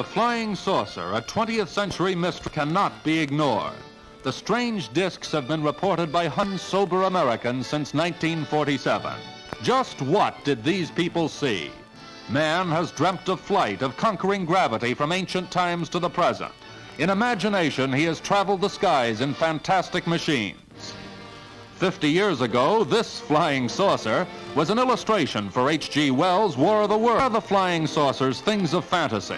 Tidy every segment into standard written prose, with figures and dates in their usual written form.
The flying saucer, a 20th century mystery, cannot be ignored. The strange discs have been reported by sober Americans since 1947. Just what did these people see? Man has dreamt of flight, of conquering gravity from ancient times to the present. In imagination, he has traveled the skies in fantastic machines. 50 years ago, this flying saucer was an illustration for H.G. Wells' War of the Worlds. Are the flying saucers things of fantasy?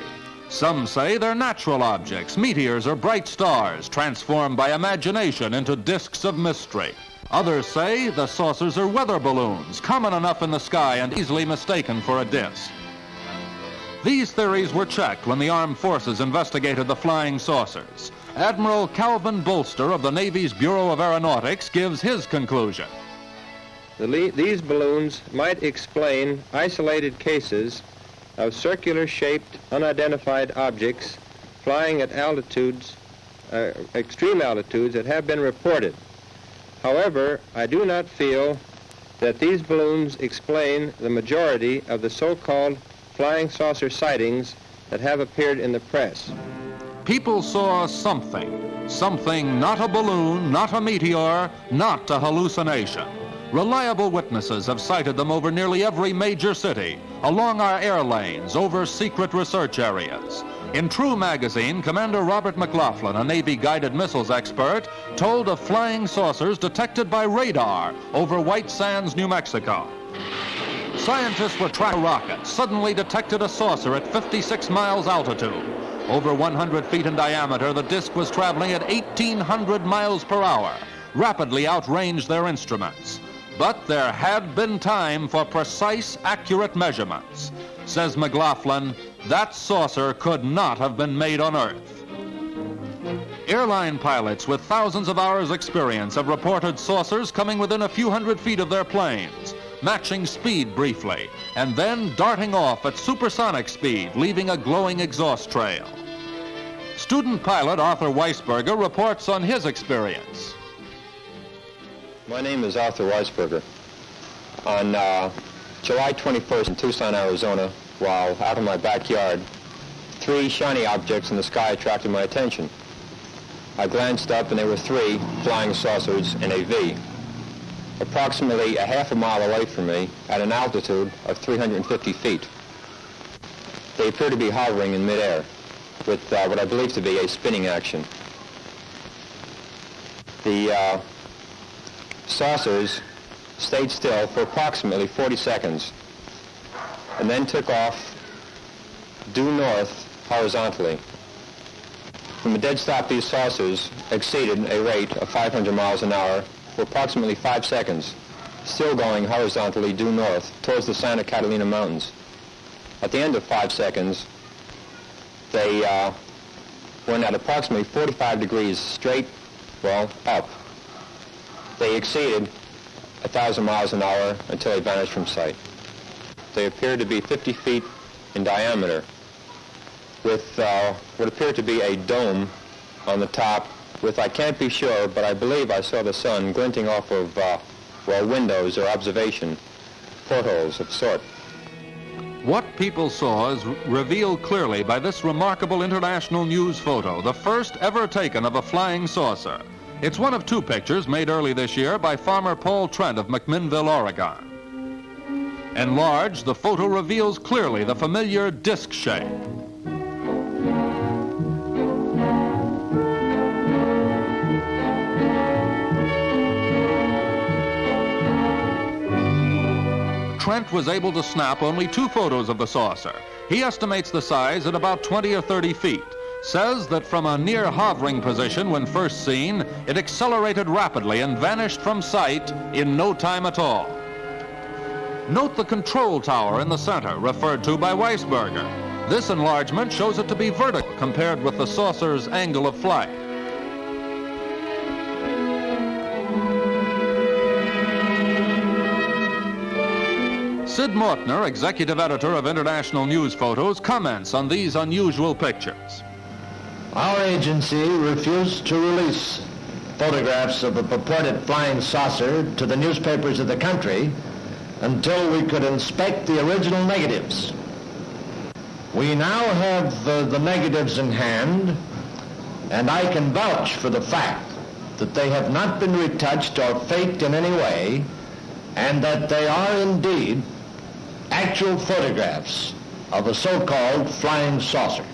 Some say they're natural objects, meteors or bright stars, transformed by imagination into discs of mystery. Others say the saucers are weather balloons, common enough in the sky and easily mistaken for a disc. These theories were checked when the armed forces investigated the flying saucers. Admiral Calvin Bolster of the Navy's Bureau of Aeronautics gives his conclusion. These balloons might explain isolated cases of circular-shaped, unidentified objects flying at altitudes, extreme altitudes that have been reported. However, I do not feel that these balloons explain the majority of the so-called flying saucer sightings that have appeared in the press. People saw something not a balloon, not a meteor, not a hallucination. Reliable witnesses have sighted them over nearly every major city, along our air lanes, over secret research areas. In True magazine, Commander Robert McLaughlin, a Navy guided missiles expert, told of flying saucers detected by radar over White Sands, New Mexico. Scientists were tracking a rocket, suddenly detected a saucer at 56 miles altitude. Over 100 feet in diameter, the disk was traveling at 1,800 miles per hour, rapidly outranged their instruments. But there had been time for precise, accurate measurements. Says McLaughlin, that saucer could not have been made on Earth. Airline pilots with thousands of hours' experience have reported saucers coming within a few hundred feet of their planes, matching speed briefly, and then darting off at supersonic speed, leaving a glowing exhaust trail. Student pilot Arthur Weisberger reports on his experience. My name is Arthur Weisberger. On July 21st in Tucson, Arizona, while out in my backyard, 3 shiny objects in the sky attracted my attention. I glanced up and there were 3 flying saucers in a V. Approximately a half a mile away from me at an altitude of 350 feet. They appear to be hovering in midair with what I believe to be a spinning action. The saucers stayed still for approximately 40 seconds and then took off due north horizontally. From a dead stop, these saucers exceeded a rate of 500 miles an hour for approximately 5 seconds, still going horizontally due north towards the Santa Catalina Mountains. At the end of 5 seconds, they went at approximately 45 degrees straight, up. They exceeded 1,000 miles an hour until they vanished from sight. They appeared to be 50 feet in diameter with what appeared to be a dome on the top with, I can't be sure, but I believe I saw the sun glinting off of, windows or observation portholes of sort. What people saw is revealed clearly by this remarkable international news photo, the first ever taken of a flying saucer. It's one of 2 pictures made early this year by farmer Paul Trent of McMinnville, Oregon. Enlarged, the photo reveals clearly the familiar disc shape. Trent was able to snap only 2 photos of the saucer. He estimates the size at about 20 or 30 feet. Says that from a near hovering position when first seen, it accelerated rapidly and vanished from sight in no time at all. Note the control tower in the center, referred to by Weisberger. This enlargement shows it to be vertical compared with the saucer's angle of flight. Sid Mortner, executive editor of International News Photos, comments on these unusual pictures. Our agency refused to release photographs of the purported flying saucer to the newspapers of the country until we could inspect the original negatives. We now have the negatives in hand, and I can vouch for the fact that they have not been retouched or faked in any way, and that they are indeed actual photographs of a so-called flying saucer.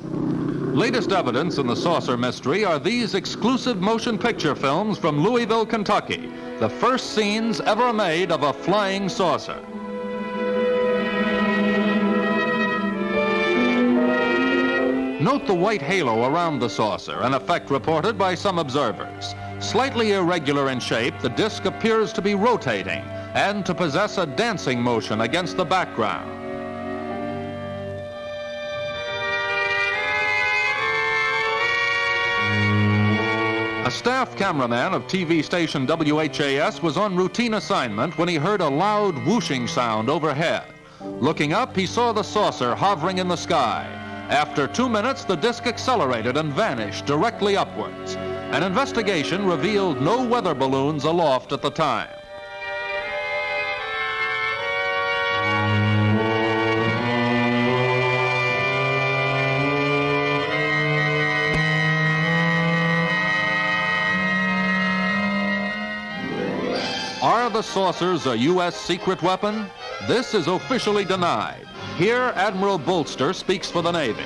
Latest evidence in the saucer mystery are these exclusive motion picture films from Louisville, Kentucky, the first scenes ever made of a flying saucer. Note the white halo around the saucer, an effect reported by some observers. Slightly irregular in shape, the disc appears to be rotating and to possess a dancing motion against the background. A staff cameraman of TV station WHAS was on routine assignment when he heard a loud whooshing sound overhead. Looking up, he saw the saucer hovering in the sky. After 2 minutes, the disc accelerated and vanished directly upwards. An investigation revealed no weather balloons aloft at the time. Are the saucers a U.S. secret weapon? This is officially denied. Here, Admiral Bolster speaks for the Navy.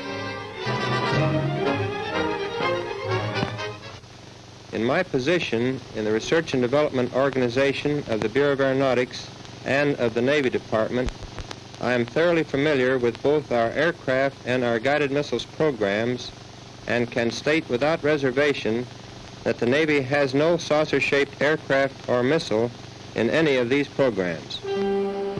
In my position in the Research and Development Organization of the Bureau of Aeronautics and of the Navy Department, I am thoroughly familiar with both our aircraft and our guided missiles programs and can state without reservation that the Navy has no saucer-shaped aircraft or missile in any of these programs.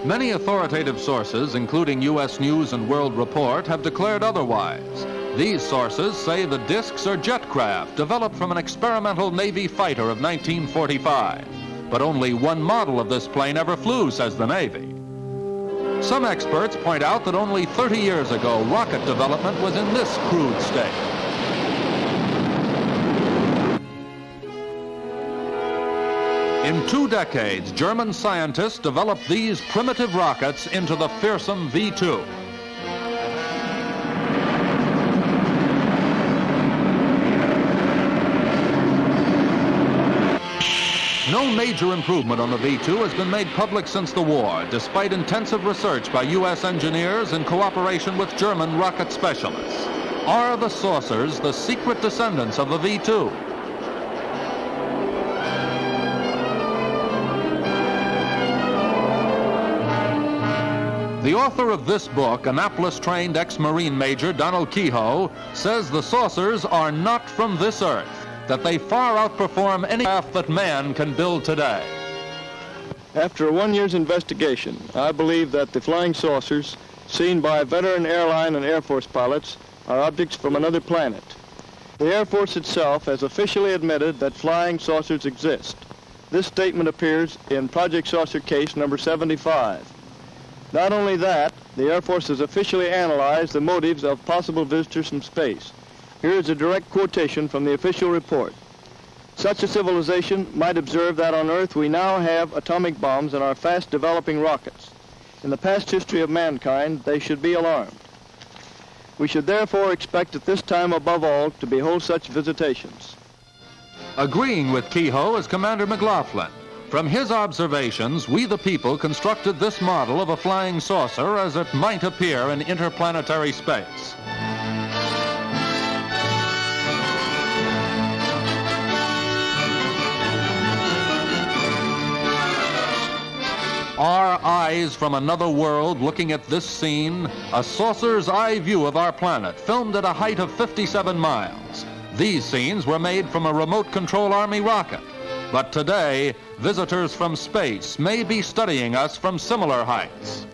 Many authoritative sources, including U.S. News and World Report, have declared otherwise. These sources say the discs are jet craft developed from an experimental Navy fighter of 1945. But only one model of this plane ever flew, says the Navy. Some experts point out that only 30 years ago, rocket development was in this crude state. In 2 decades, German scientists developed these primitive rockets into the fearsome V-2. No major improvement on the V-2 has been made public since the war, despite intensive research by U.S. engineers in cooperation with German rocket specialists. Are the saucers the secret descendants of the V-2? The author of this book, Annapolis-trained ex-Marine Major Donald Kehoe, says the saucers are not from this earth, that they far outperform any craft that man can build today. After a 1 year's investigation, I believe that the flying saucers seen by veteran airline and Air Force pilots are objects from another planet. The Air Force itself has officially admitted that flying saucers exist. This statement appears in Project Saucer Case number 75. Not only that, the Air Force has officially analyzed the motives of possible visitors from space. Here is a direct quotation from the official report. Such a civilization might observe that on Earth we now have atomic bombs and are fast developing rockets. In the past history of mankind, they should be alarmed. We should therefore expect at this time above all to behold such visitations. Agreeing with Kehoe is Commander McLaughlin. From his observations, we the people constructed this model of a flying saucer as it might appear in interplanetary space. Our eyes from another world looking at this scene, a saucer's eye view of our planet, filmed at a height of 57 miles. These scenes were made from a remote control Army rocket. But today, visitors from space may be studying us from similar heights.